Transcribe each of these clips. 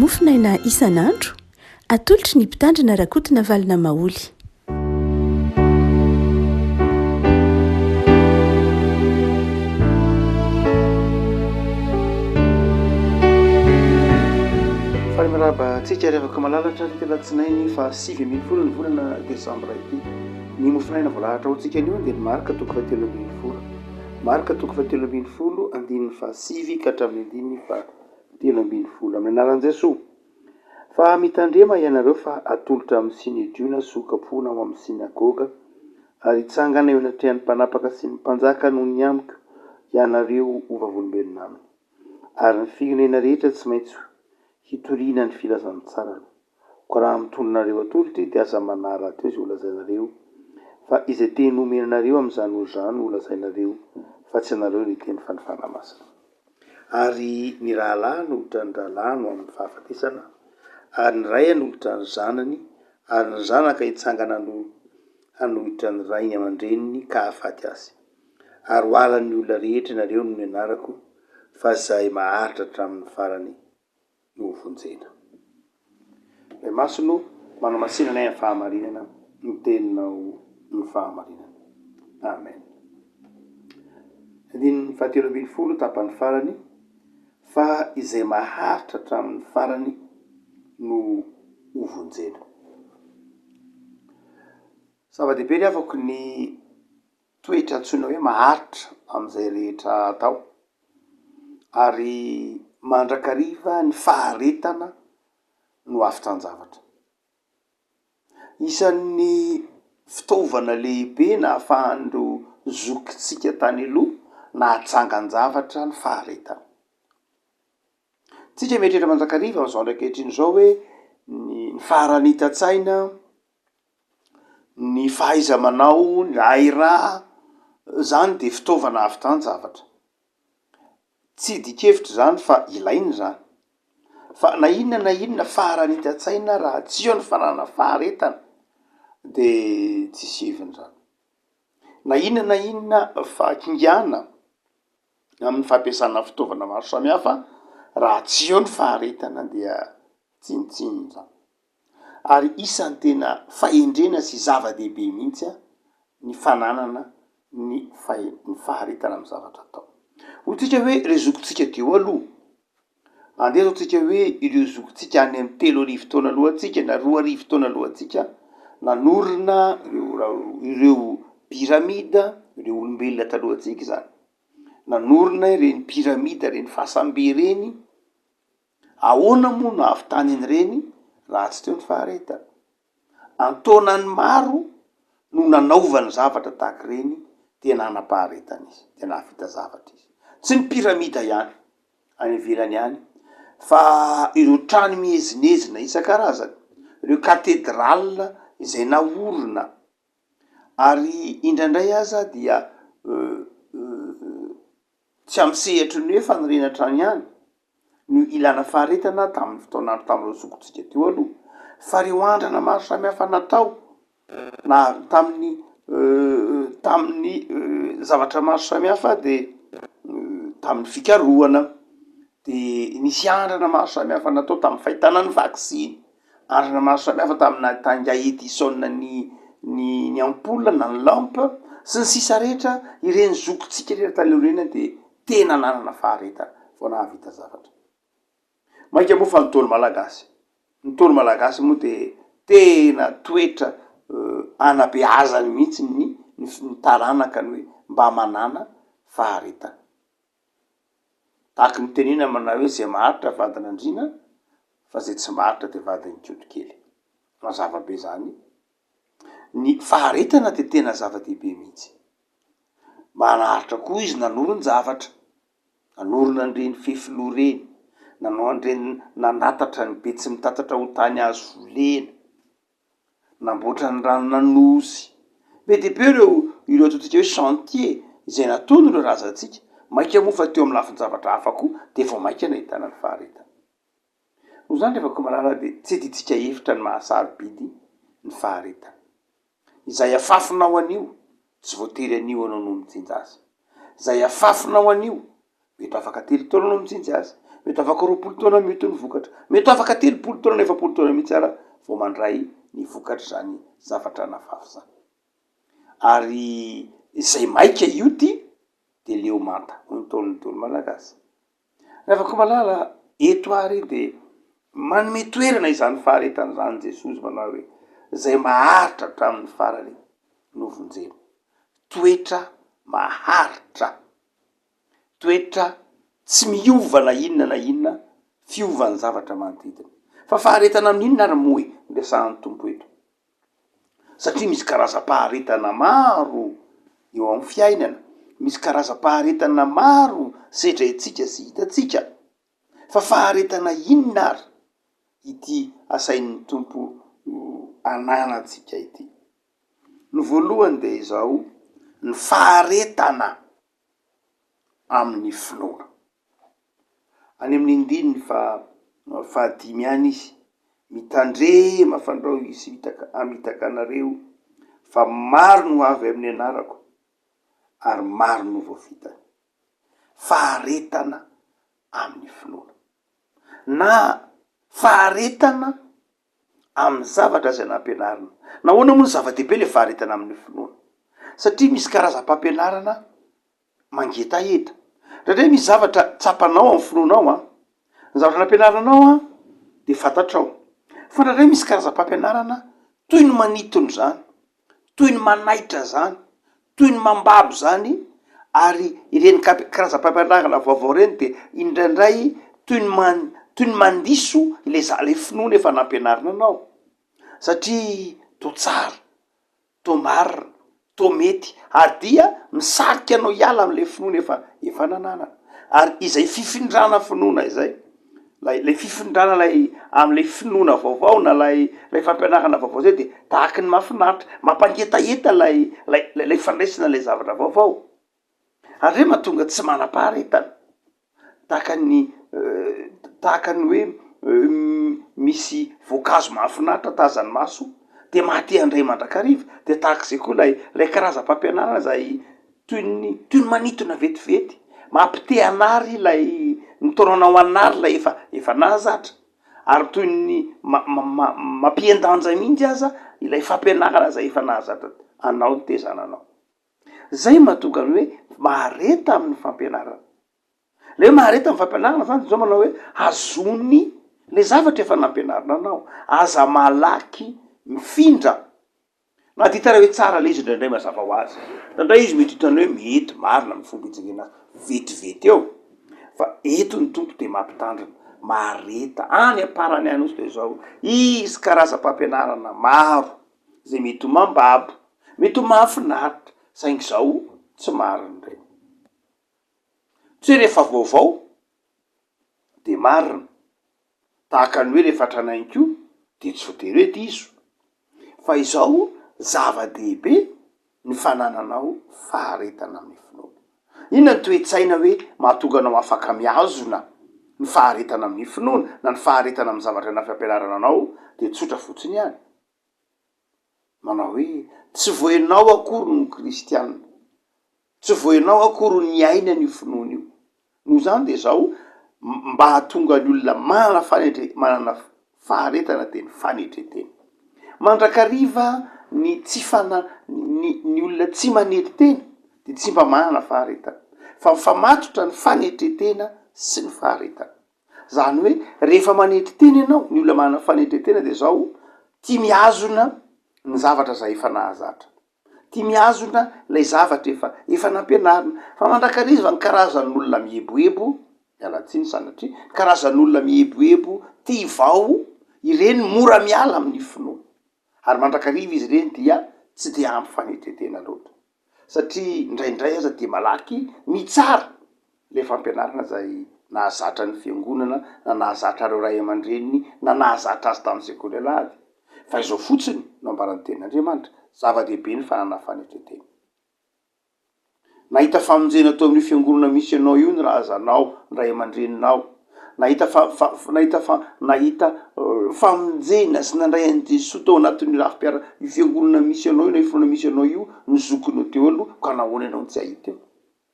mofinaina isan'andro atolotry ny mpitandrina rakotina valina maoly. Falemiraba tsika revaka malalatra telatsinainy fa 7 volana volana desambra ity ny mofinaina voalahatra ho tsika anio dia marika toko fatelobiny folo marika toko fatelobiny folo andininy fa 7 ka hatramin'ny andininy fa 17 amin'ny anaranjesoa fa mitandrema ianareo fa atolotra amin'ny sinediona sokapoana ao amin'ny sinagoga ary itsangana eo anatrehan'ny mpanapaka sy ny mpanjaka noho ny amiko ianareo ovavolombelona aminy ary ny firenena rehetra tsy maintsy hitoriana ny filazan'ny tsara ko raha mitononareo atolotry dia aza manara teo izay holazainareo fa izay teny omenanareo amin'izany ho zany holazainareo fa tsy anareo ny teny fanifana masina ary ny rahalahy nolotra ny rahalahy no amin'ny fahafatesana ary ny ray hanolotra ny zanany ary ny zanaka hitsangana no hanolotra ny ray ny aman-dreniny ka hahafaty azy ary ho alan'ny olona rehetra nareo no ny anarako fa izay maharitra hatramin'ny farany no vonjena. Ilay masino manao masinanay amin'ny fahamarinana ny teninao ny fahamarinana. Amen. Andininy 17 tapany farany fa izay maharitra hatramin'ny farany no hovonjena. Zava-dehibe ny avako ny toetra antsoina hoe maharitra amin'izay rehetra atao ary mandrakariva ny faharetana no afitran-javatra. Isan'ny fitaovana lehibe na ahafahandro zokitsika tany aloha na hatsangan-javatra ny faharetana. Tsika mieritreritra mandrakariva amin'izao ndraikehitriny izao hoe ny faharanita-tsaina, ny fahaiza-manao, ny aira zany dia fitaovana afitran-javatra. Tsy dikevitra zany fa ilainy zany. Fa na inona faharanita-tsaina raha tsy eo ny fanana faharetana dia tsisy heviny zany. Na inona fakingana amin'ny fampiasana fitaovana maro samihafa raha tsy eo ny faharetana dia tsinitsiny zany. Ary isan'ny tena fahendrena sy zava-dehibe mihitsy ny fananana ny faharetana amin'ny zavatra atao. Hotsika hoe ireo zokintsika teo aloha, andeha zao tsika hoe ireo zokintsika any amin'ny 3 taona alohantsika na 2 taona alohantsika nanorina ireo piramida, ireo olombelona talohantsika izany. Nanorina ireny piramida, ireny fahasambe reny. Ahoana moa no ahavitany an'ireny raha tsy teo ny faharetana? Antonany maro no nanaovany zavatra tahaka ireny dia nanam-paharetana izy, dia nahavita zavatra izy. Tsy ny piramida ihany any ivelany ihany fa ireo trano mihezinezina isan-karazany, ireo katedrala izay naorina ary indraindray aza dia tsy amin'ny sehatry ny hoe fanorena trano ihany no ilana faharetana tamin'ny fotoanandro tamin'ireo zokintsika teo aloha, fa ireo andrana maro samihafa natao na tamin'ny zavatra maro samihafa dia tamin'ny fikarohana dia nisy andrana maro samihafa natao tamin'ny fahitana ny vaksiny, andrana maro samihafa tamin'ny tanga Edison ny ampoule na ny lampe sy ny sisa rehetra. Ireny zokintsika rehetra taloha dia tena nanana faharetana vao nahavita zavatra. Mainka moa fa ny Ntaolo malagasy. Ny Ntaolo malagasy moa dia tena toetra anabeazany mihitsy ny taranaka ny hoe mba manana faharetana. Tahaka ny tenena manao hoe izay maharitra vadiny andriana fa izay tsy maharitra dia vadiny kelikely. Mazava be zany. Ny faharetana dia tena zava-dehibe mihitsy. Manaharitra koa izy nanoro ny zavatra, nanorina an'ireny fefiloha ireny, nanao an'ireny nanatatra ny be tsy mitatatra ho tany azo volena, namboatra ny rano nanosy. Be dia be ireo ataontsika hoe chantier izay nataony ireo razantsika. Mainka moa fa teo amin'ny lafiny zavatra hafa koa dia vao mainka nahitana ny faharetana. Noho izany rehefa malala dia tsy ditsika hevitra ny mahasarobidy ny faharetana. Izay afafinao anio tsy voatery anio anao no mijinja azy. Izay afafinao anio mety afaka 3 taona anao mijinja azy, mety afaka 20 taona mety ny vokatra, mety afaka 30 taona na 40 taona mihitsy ara vo mandray ny vokatra zany zavatra nafafy zany. Ary zay maika io ty de leo manta ntaon'ny tolo malagasy. Rehefa malala eto ary de manome toerana izany faharetana zany Jesosy manao hoe zay maharitra hatramin'ny farany no vonjena. Toetra maharitra, toetra tsy miova na inona fiovan'ny zavatra manodidina. Fa faharetana amin'inona ary moe ndesahan'ny tompo eto, satria misy karazam-paharetana maro eo amin'ny fiainana, misy karazam-paharetana maro sedraitsika sy hitatsika. Fa faharetana inona ary ity asain'ny tompo ananatsika ity? Ny voalohany de izao, ny faharetana amin'ny finoana. Any amin'ny indininy fahadimy any izy, mitandrema fandrao izy amitaka anareo fa maro no avy amin'ny anarako ary maro no voavita. Faharetana amin'ny finoana na faharetana amin'ny zavatra zay nampianarina. Nahoana moa ny zava-dehibe le faharetana amin'ny finoana? Satria misy karazam-pampianarana mangetaheta. Raha misy zavatra tsapanao amin'ny finoanao ny zavatra nampianaranao de fantatrao. Fa raha misy karazam-pampianarana toy ny manitony zany, toy ny manaitra zany, toy ny mambabo zany, ary ireny karazam-pampianarana vaovao reny de indraindray toy ny mandiso le finoana efa nampianarina anao. Satria to tsara, to marina, to mety, ary dia misarika anao hiala am'le finoana efa nanana. Ary izay fifindrana finoana izay, lay fifindrana lay am'le finoana vaovao na lay fampianarana vaovao zay de tahaky ny mahafinaritra, mampangetaheta lay fandraisana lay zavatra vaovao. Ary re mahatonga tsy manam-paharetana, tahaka ny hoe misy voankazo mahafinaritra tazany maso de mahate andray mandrakariva. De tahak'izay koa lay karazam-pampianarana zay toy ny manitona vetivety, mampite anary lay nitaonanao anary lay efa nahazatra, ary toy ny mampiendanja mihitsy aza ilay fampianarana zay efa nahazatra anao ny tezananao. Zay mahatonga ny hoe mahareta amin'ny fampianarana. Le hoe mahareta amin'ny fampianarana zany zao manao hoe azony le zavatra efa nampianarina anao, aza malaky mifindra. Na ty tara hoe tsara le izy ndraindray mazava ho azy, ndraindray izy mety hitany hoe mety marina amin'ny fomba hijengena vetivety eo. Fa eto ny tompo de mampitandrina, mahareta any amparany any ozy de zao izy karazam-pampianarana maro zay mety ho mambabo, mety ho mahafinaritra, saingy zao tsy marina reny. Tsy rehefa vaovao de marina, tahaka ny hoe rehefa tranainko de tsy voatery hoe diso. Fa izao zava-dehibe ny fanananao faharetana amin'ny finoana. Inona ny toe-tsaina hoe mahatonga anao afaka miazona ny faharetana amin'ny finoana na ny faharetana amin'ny zavatra nampianarana anao? De tsotra fotsiny ihany, manao hoe tsy voenao akory no kristianina, tsy voenao akory ny aina ny finoana io. Noho zany de zao mba hahatonga ny olona manana faharetana de ny fanetretena. Mandrakariva ny olona tsy manety tena de tsy mba manana faharetana, fa mifamatotra ny fanetretena sy ny faharetana. Zany hoe rehefa manety tena ianao, ny olona manana fanetretena de zao tia miazona ny zavatra zay efa nahazatra, tia miazona lay zavatra efa nampianarina. Fa mandrakariva ny karazan'olona mieboebo, mialatsiny sanatria karazan'olona mieboebo tia vao, ireny mora miala amin'ny finoana. Ary mandrakariva izy ireny dia tsy de ampy fanetretena loatra, satria indraindray aza de malaky mitsara le fampianarana zay nahazatra ny fiangonana, na nahazatra reo ray aman-dreniny, na nahazatra azy tamin'ny sekoly alahady. Fa izao fotsiny no ambaran'ny tenin'Andriamanitra, zava-dehibe ny fanana fanetretena. Nahita famonjena atao amin'ny fiangonana misy anao io ny razanao, ny ray aman-dreninao, nahita famonjena sy nandray an'i Jesosy tao anatin'ny fiangonana misy anao io na ifonana misy anao io ny zokinao teo aloha, ka nahoana ianao tsy ahita eo?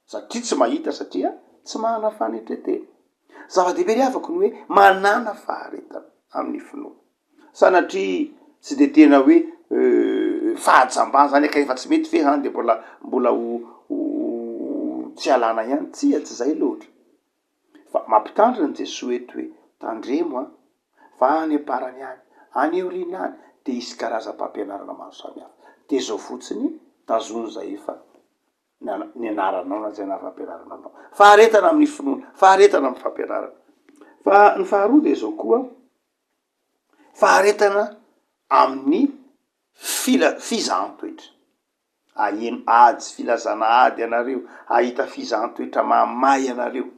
Satria tsy mahita, satria tsy manana fanetretena. zava-dehibe ry avako ny hoe manana faharetana amin'ny finoana sanatria tsy de tena hoe fahatsambany zany aka efa tsy mety fe hany de mbola tsy alana ihany tsy zay loatra fa mampitandrina ny Jesosy eto hoe tandremo a fa any aparany any any eorina any de isy karazam-pampianarana maro samihafa de zao fotsiny tazony zay efa ny anaranao na zay anara-fampianarana anao faharetana amin'ny finoana faharetana amin'ny fampianarana fa ny faharoa de zao koa faharetana amin'ny fizahn-toetra aeno ady filazana ady ianareo ahita fizahn-toetra mamay ianareo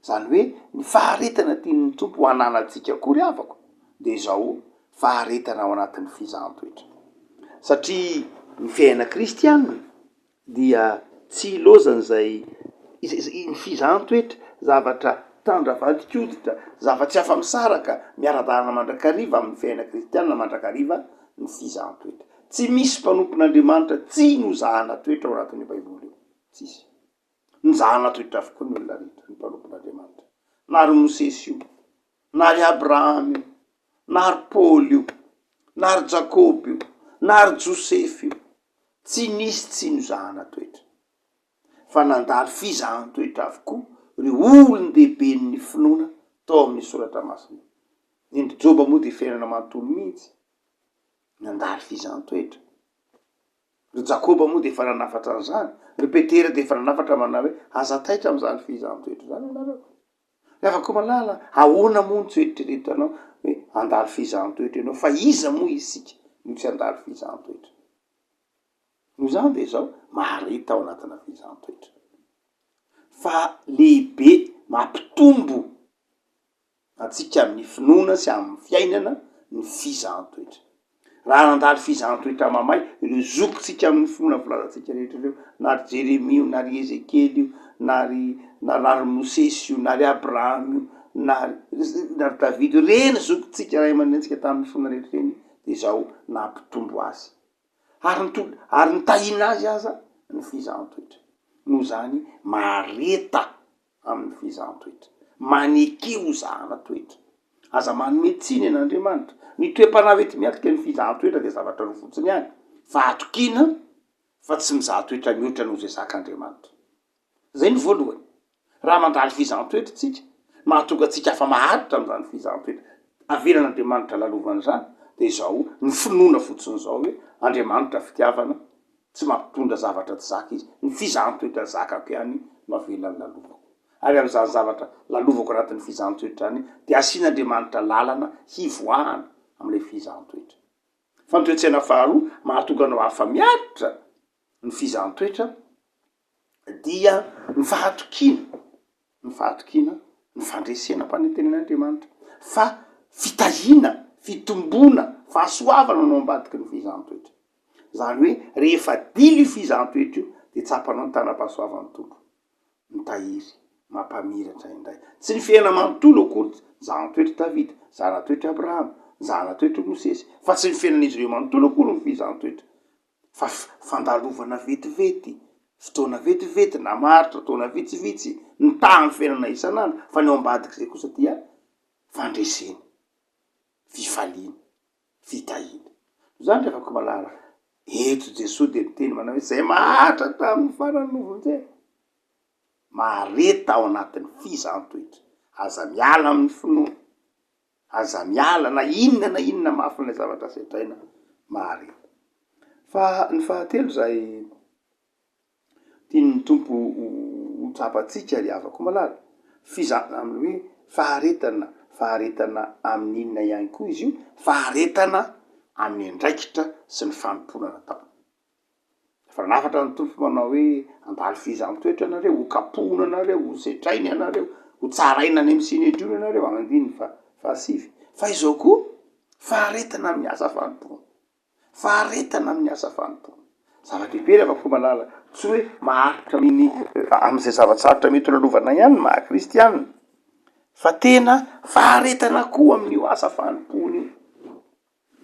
zany hoe ny faharetana tian'ny tompo ho ananatsika akory avako de zao faharetana ao anatin'ny fizahn-toetra satria ny fiaina kristianina dia tsy ilozany zay ny fizahn-toetra zavatra tandravadikoditra zava-tsy afa-misaraka miara-dalana mandrakariva amin'ny fiaina kristianina mandrakariva ny fizahn-toetra tsy misy mpanompon'andriamanitra tsy nozahana toetra ao anatin'ny baiboly io tsisy nizahana toetra avokoa ny olona rehetra ny mpanompon'andriamanitra na ry Mosesy io na ry Abrahamy io na ry Paoly io na ry Jakoby io na ry Josefy io tsy nisy tsy nozahana toetra fa nandalo fizahn-toetra avokoa ry olon-dehiben'ny finoana tao amin'ny soratra masina indry Joba moa de fiainana manontolo mihitsy nandalo fizahn-toetra ry Jakoba moa de efa nanafatra an'izany ry Petera de efa nanafatra manao hoe aza taitra am'izany fizahn-toetra zany anareo rehefa koa malala ahoana moa ny tsy hoeritrereto anao hoe andalo fizahn-toetra ianao fa iza moa isika no tsy andalo fizahn-toetra no zany de zao mahareta ao anatina fizahn-toetra fa lehibe mampitombo atsika amin'ny finoana sy amin'ny fiainana ny fizahn-toetra raha nandalo fizahn-toetra mamay ireo zokotsika amin'ny finoana volazantsika rehetra reo na ry Jeremia io na ry Ezekely io na ry Mosesy io na ry Abrahamy io na ry Davidy reny zokotsika raha aman'entsika tamin'ny finoana rehetra reny de zao nampitombo azy ary nitahina azy aza ny fizahn-toetra no zany mareta amin'ny fizahn-toetra manekeo zahana toetra aza manometsiny an'Andriamanitra ny toe-panavety miatika ny fizahn-toetra de zavatra ro fotsiny any fa atokina fa tsy mizaha-toetra mihoatra noho zay zak'Andriamanitra zay ny voalohany raha mandalo fizahn-toetra tsika mahatonga atsika afa maharitra am'zany fizahn-toetra avelan'Andriamanitra lalovany zany de zao ny finoana fotsiny zao hoe Andriamanitra fitiavana tsy mampitondra zavatra tsy zaka izy ny fizahn-toetra zakako ihany no avelan'ny lalovako ary am'zany zavatra lalovako anatin'ny fizahn-toetra any de asian'Andriamanitra lalana hivoahana am'le fizahn-toetra fa ny toe-tsaina faharoa mahatonga anao hafa miaritra ny fizahn-toetra dia ny fahatokina ny fandresena mpanentenen'Andriamanitra fa fitahina fitombona fahasoavana no ambadiky ny fizahn-toetra zany hoe rehefa dilo io fizahn-toetra io de tsapanao ny tanam-pahasoavan'ny tompo mitahiry mampamiratra indray tsy ny fiaina manontolo akory zahana-toetra Davida zahana-toetra Abrahama zahana-toetra Mosesy fa tsy ny fiainan'izy ireo manontolo akory ny fizahn-toetra fa fandalovana vetivety fotoana vetivety na maritra taona vitsivitsy ny tahan'ny fiainana isan'andro fa ny ao ambadiky zay kosa dia fandresena fifaliana fitahina zany refako malala eto Jesosy de miteny manao hoe zay mahatra tamin'ny faranovony zay mareta ao anatin'ny fizahn-toetra aza miala amin'ny finoana aza miala na inona mafina zavatra setraina mareta fa ny fahatelo zay tian'ny tompo hotsapatsika ry avako malala amin'ny hoe faharetana amin'ny inona ihany koa izy io faharetana amin'ny andraikitra sy ny fanompona natao fa nafatra ny tompo manao hoe andalo fizahn-toetra anareo ho kapohina anareo ho setrainy anareo ho tsaraina any amin'ny sinedrony anareo andiny fahasivy fa izao koa faharetana amin'ny asa fanompona zava-dehibe afaka malala tsy hoe maharitra am'izay zavatsarotra mety lalovana ihany maha kristianina fa tena faharetana koa amin'io asa fanompona io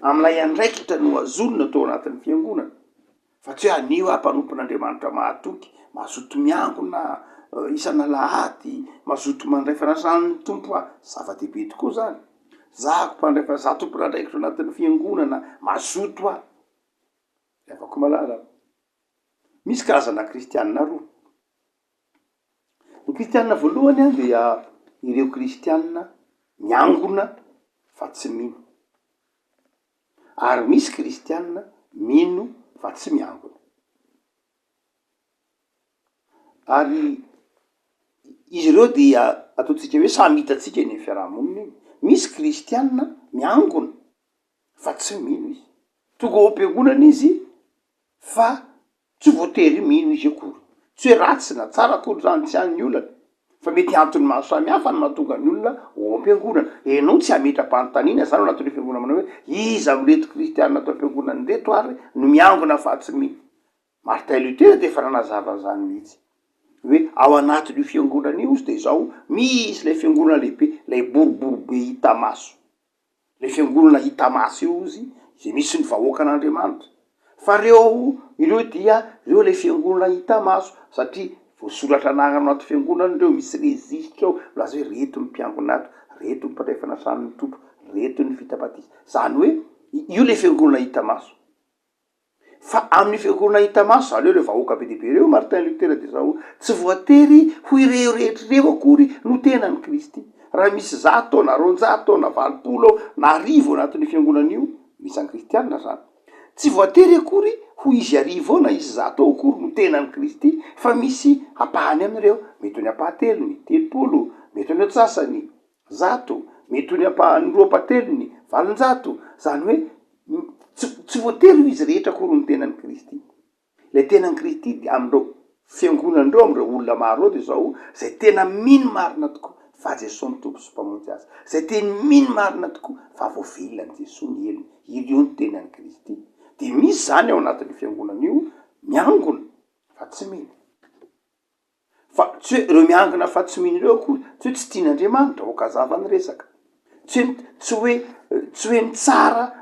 amin'ilay andraikitra no azonina tao anatin'ny fiangonana fa tsy hoe anio a mpanompon'Andriamanitra mahatoky mazoto miangona isana lahady mazoto mandray fanasan'ny tompo a zava-dehibe tokoa zany zako mpandray za tompo randraikitro anatin'ny fiangonana mazoto a afako malala misy karazana kristianina roa ny kristianina voalohany a dia ireo kristianina miangona fa tsy mino ary misy kristianina mino fa tsy miangona ary izy ireo dia ataotsika hoe samy hitatsika eny fiarahamonina iny misy kristianina miangona fa tsy mino izy tonga ao am-piangonana izy fa tsy voatery mino izy akory tsy hoe ratsy na tsara akory zany tsy any olana fa mety antony maro samihafa ny mahatonga ny olona ao am-piangonana enao tsy hametra-panontaniana zany ao anatin'ny fiangonana manao hoe iza mireto kristianina atao am-piangonana reto ary no miangona fa tsy mino Martin Luther de efa nanazava zany mihitsy hoe ao anatin'io fiangonana io izy de zao misy lay fiangonana lehibe lay boroborobe hita maso le fiangonana hita maso io izy ze misy ny vahoaka an'Andriamanitra fa ireo dia reo le fiangonana hita maso satria voasoratra anagna anaty fiangonana reo misy rezisitra ao laza hoe reto ny mpiangona ato reto ny mpandray fanasan'ny tompo reto ny fitabatisa zany hoe io le fiangonana hita maso fa amin'ny fiangonana hita maso zany hoe le vahoaka be dehibe reo Martin Luther de zao tsy voatery ho ireo rehetrareo akory no tenany Kristy raha misy 100 na 200 na 20 na 10 anatin'ny fiangonana io misy any kristianina zany tsy voatery akory ho izy 10 na izy 100 akory no tenany Kristy fa misy apahany amin'ireo mety ho ny apahatelony 30 mety ho ny atsasany 100 mety ho ny apahany 2 valonjato zany hoe tsy voatery ho izy rehetra akory no tenany Kristy le tenany Kristy de amindreo fiangonandreo amindreo olona maro de zao zay tena mino marina tokoa fa Jesosy ny tompo sy mpamonjy azy zay tena mino marina tokoa fa voavelany Jesosy ny elony io ny tenany Kristy de misy zany ao anatin'ny fiangonana io miangona fa tsy mino fa tsy hoe reo miangona fa tsy mino reo akory tsy hoe tsy tian'Andriamanitra okazavany resaka tsy hoe mitsara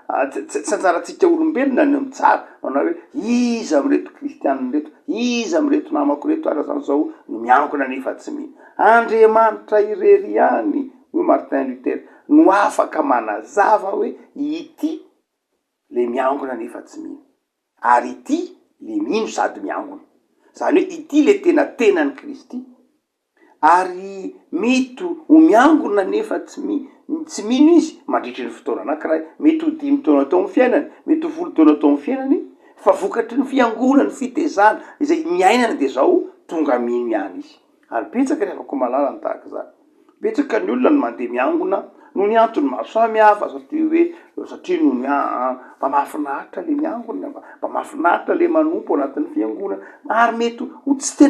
tsy antsaratsika olombelona ny mitsara manao hoe iza mireto kristianina reto iza mireto namako reto ara zany zao no miangona nefa tsy mino Andriamanitra irery ihany hoe Martin Luther no afaka manazava hoe ity le miangona nefa tsy mino ary ity le mino sady miangona zany hoe ity le tenany Kristy ary mety ho miangona nefa tsy mino izy mandritry ny fotoana anankiray mety ho 5 taona tao amin'ny fiainany mety ho 10 taona tao amin'ny fiainany fa vokatry ny fiangonana fitezana izay miainana de zao tonga mino ihany izy ary betsaka rehefa ko malala ny tahaka zany betsaka ny olona no mandeha miangona no ny antony maro samihafa satria no mba mahafinaritra le miangona mba mahafinaritra le manompo anatin'ny fiangonana ary mety ho tsy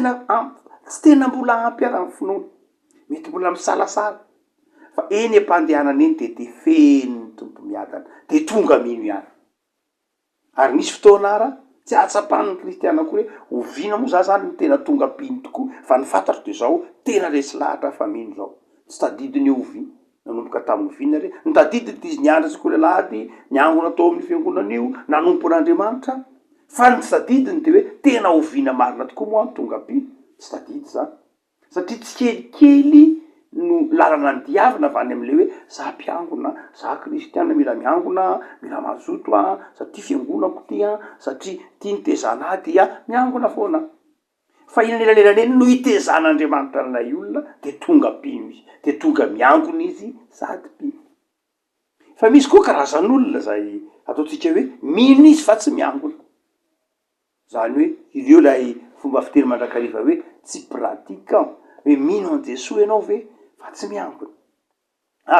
tena mbola ampy ara ny finoana mety mbola misalasala fa eny ampandehanana eny de feno tompo miadana de tonga mino ihany ary misy fotoana ara tsy atsapan'ny kristiana koa hoe oviana moa za zany ny tena tonga pino tokoa fa ny fantatro de zao tena resy lahatra fa mino zao tsy tadidiny ovy nanomboka tamin'ny oviana re ny tadidiny de izy niandratsy koa le lahady niangona tao amin'ny fiangonana io nanompo an'Andriamanitra fa ny tsy tadidiny de hoe tena oviana marina tokoa moa ny tonga pino tsy tadidy zany satria tsy kelikely no lalana ny diavina avy any am'le hoe za mpiangona za kristianina mila miangona mila mazoto satria fiangonako ty satria tia nitezana ty miangona foana fa ilanelanelaneny no hitezan'Andriamanitra n'ilay olona de tonga pino izy de tonga miangona izy sady pino fa misy koa karazan'olona zay ataotsika hoe mino izy fa tsy miangona zany hoe ireo lay fomba fiteny mandrakariva hoe tsy pratiquant hoe mino an Jesosy ianao ve fa tsy miangona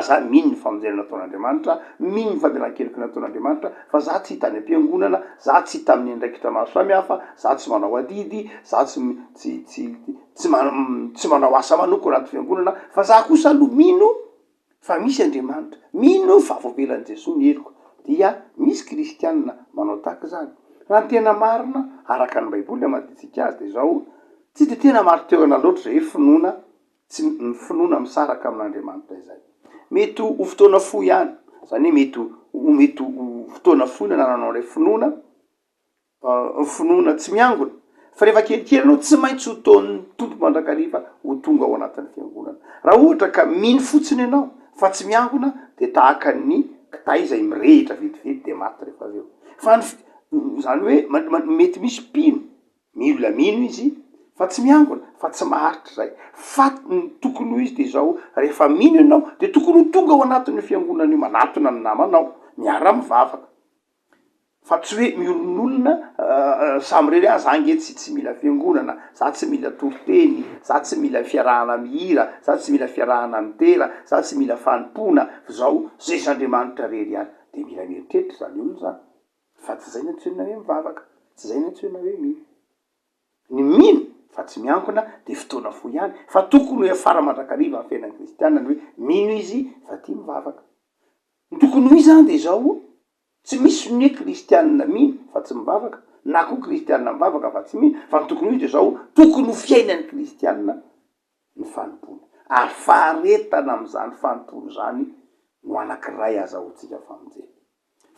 za mino ny famonjena nataon'Andriamanitra mino ny fadelan-keloko nataon'Andriamanitra fa za tsy hita any am-piangonana za tsy hita amin'ny andraikitra maro samihafa za tsy manao adidy za tsy manao asa manoko anaty fiangonana fa za kosa aloha mino fa misy Andriamanitra mino fa voavelan'i Jesosy ny eloko dia misy kristianina manao tahaka zany raha ny tena marina araka ny baiboly amaditsika azy de zao tsy de tena maro teona loatra zay finoana tsy ny finoana misaraka amin'Andriamanitra izay mety ho fotoana fo ihany zany hoe mety ho fotoana fo nananao ilay finoana tsy miangona fa rehefa kelikely anao tsy maintsy ho taon'ny tompo mandrakariva ho tonga ao anatin'ny fiangonana. Raha ohatra ka mino fotsiny ianao fa tsy miangona de tahaka ny kitay zay mirehitra vetivety de maty rehefa avy eo. Fa zany hoe mety misy mpino mila mino izy fa tsy miangona fa tsy maharitra zay. Fa ny tokony ho izy de zao rehefa mino ianao de tokony ho tonga ao anatin'ny fiangonana io manatona ny namanao miara mivavaka. Fa tsy hoe mionon'olona samy rery za nge tsy mila fiangonana, za tsy mila toroteny, za tsy mila fiarahana mihira, za tsy mila fiarahana mitera, za tsy mila fanompona, zao zay s'Andriamanitra rery any. De mila mieritreritra zany olo zany fa tsy zay nantsonina hoe mivavaka, tsy zay nantsonina hoe mino. Ny mino fa tsy miangona de fotoana fo ihany, fa tokony hoe afara mandrakariva amin'ny fiainan'ny kristianina hoe mino izy fa tia mivavaka. Ny tokony ho izy zany de zao tsy misy ny hoe kristianina mino fa tsy mivavaka, na koa kristianina mivavaka fa tsy mino, fa ny tokony ho izy de zao tokony ho fiainan'ny kristianina ny fanompona. Ary faharetana am'zany fanompona zany no anankiray azahoantsika famonjena.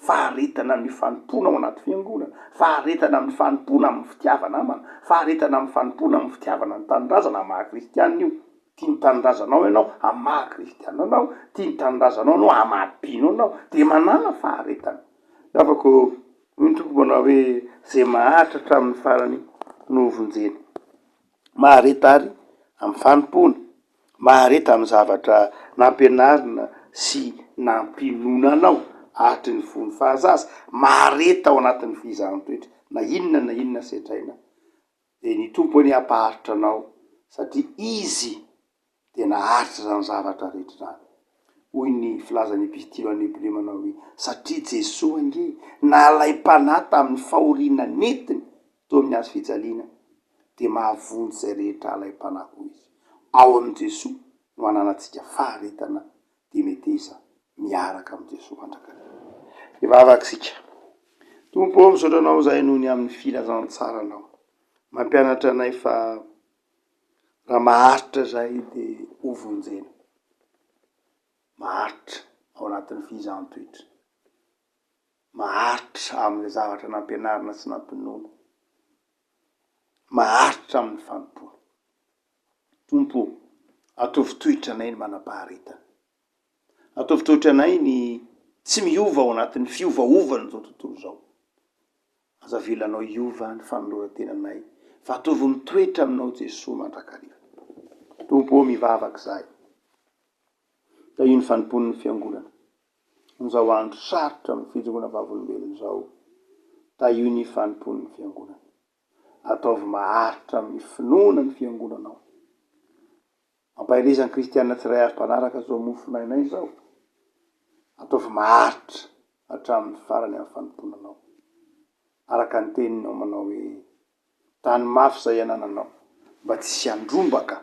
Faharetana amin'ny fanompona ao anaty fiangonana, faharetana amin'ny fanompona amin'ny fitiavana amana, faharetana amin'ny fanompona amin'ny fitiavana ny tanindrazana amaha kristianina io. Tia ny tanindrazanao ianao amaha kristianina anao, tia ny tanindrazanao anao amaha-pino anao, de manana faharetana. Afako ny tompo manao hoe zay maharitra hatramin'ny farany no vonjeny. Mahareta ary amin'ny fanompona, mahareta amin'ny zavatra nampianarina sy nampinoana anao ahatry ny fony fahazaza, mahareta ao anatin'ny fihizaham-toetra na inona setraina. De ny tompo any hampaharitra anao satria izy de naharitra zany zavatra rehetra zany. Hoy ny filazan'ny epistily an'ny Hebreo manao hoe satria Jesosy ange nalay-panahy tamin'ny fahoriana netiny teo amin'ny hazo fijaliana de mahavonjy zay rehetra alay-panahy ho izy. Ao amin'ny Jesosy no ananantsika faharetana de meteza miaraka amin'ny Jesosy mandrakariva. Ivavaka sika. Tompo misaotra anao zay noho ny amin'ny filazantsara anao. Mampianatra anay fa raha maharitra zay de ho vonjena. Maharitra ao anatin'ny fihizaham-toetra. Maharitra amin'ny zavatra nampianarina sy nampinoana. Maharitra amin'ny fanompona. Tompo, ataovy toetra anay ny manam-paharetana. Ataovy toetra anay ny tsy miova ao anatin'ny fiovaovany zao tontolo zao. Aza velanao iova ny fanoloran-tenanay fa ataovy mitoetra aminao Jesosy mandrakariva. Tompo mivavaky zahay. Da io ny fanompon'ny fiangonana. Am'zao andro sarotra amin'ny fiangonana vavolombelona zao, da io ny fanompon'ny fiangonana. Ataovy maharitra amin'ny finoana ny fiangonanao. Ampahelezan'ny kristianina tsiray avy mpanaraka zao mofinainay zao. Ataovy maharitra hatramin'ny farany amin'ny fanomponanao. Araka ny teninao manao hoe tany mafy zay anananao mba tsy handrombaka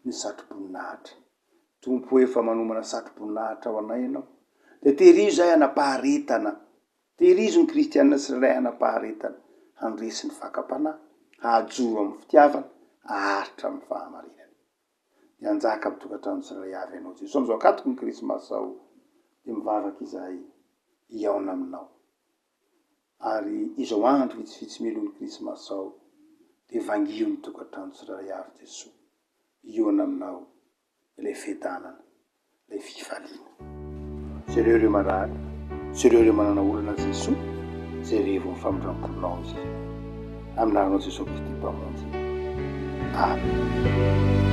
ny satroboninahitra. Tompo efa manomana satroboninahitra ao anay ianao. De tehirizo zay anapaharetana. Tehirizo ny kristianina tsiray anapaharetana. Handresy ny fakapanahy, hahajoro amin'ny fitiavana, haharitra amin'ny fahamarinana. De anjaka amin'ny tokantrano tsiray avy ianao Jesosy. Am'zao akatoky ny krismasy zao de mivavaky izahay iaona aminao. Ary izao andro vitsivitsy melon'ny krismasy zao de vangio ny tokantrano tsiray avy Jesosy. Iaona aminao ilay fiadanana, ilay fifaliana. Sy ireo marary, sy ireo manana olana Jesosy, zay revo ny famindramponao izy. Amin'anao Jesosy Kristy mpamonjy. Amen.